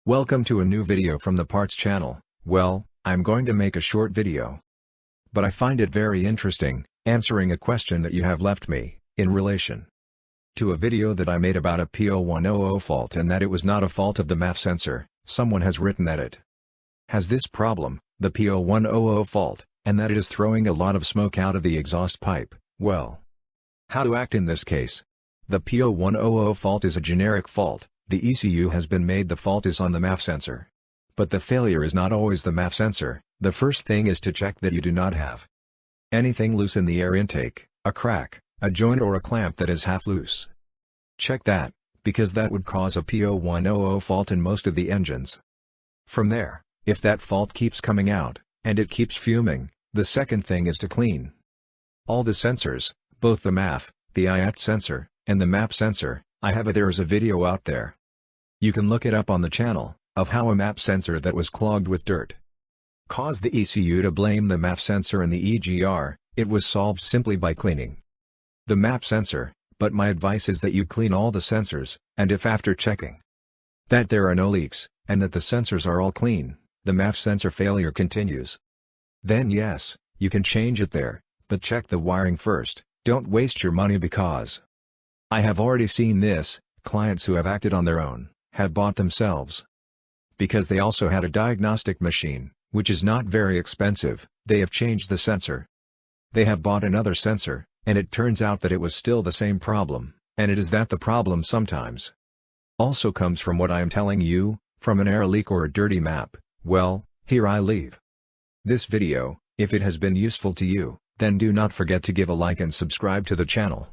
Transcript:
Welcome to a new video from the Parts channel. Well, I'm going to make a short video. But I find it very interesting, answering a question that you have left me, in relation to a video that I made about a P0100 fault and that it was not a fault of the MAF sensor. Someone has written that it has this problem, the P0100 fault, and that it is throwing a lot of smoke out of the exhaust pipe. Well, how to act in this case? The P0100 fault is a generic fault. The ECU has been made, the fault is on the MAF sensor. But the failure is not always the MAF sensor. The first thing is to check that you do not have anything loose in the air intake, a crack, a joint or a clamp that is half loose. Check that, because that would cause a P0100 fault in most of the engines. From there, if that fault keeps coming out, and it keeps fuming, the second thing is to clean all the sensors, both the MAF, the IAT sensor, and the MAP sensor. There is a video out there. You can look it up on the channel, of how a MAP sensor that was clogged with dirt caused the ECU to blame the MAF sensor and the EGR. It was solved simply by cleaning the MAP sensor, but my advice is that you clean all the sensors, and if after checking that there are no leaks, and that the sensors are all clean, the MAF sensor failure continues, then yes, you can change it there, but check the wiring first. Don't waste your money, because I have already seen this. Clients who have acted on their own have bought themselves, because they also had a diagnostic machine, which is not very expensive. They have changed the sensor. They have bought another sensor, and it turns out that it was still the same problem, and it is that the problem sometimes also comes from what I am telling you, from an air leak or a dirty map. Well, here I leave this video. If it has been useful to you, then do not forget to give a like and subscribe to the channel.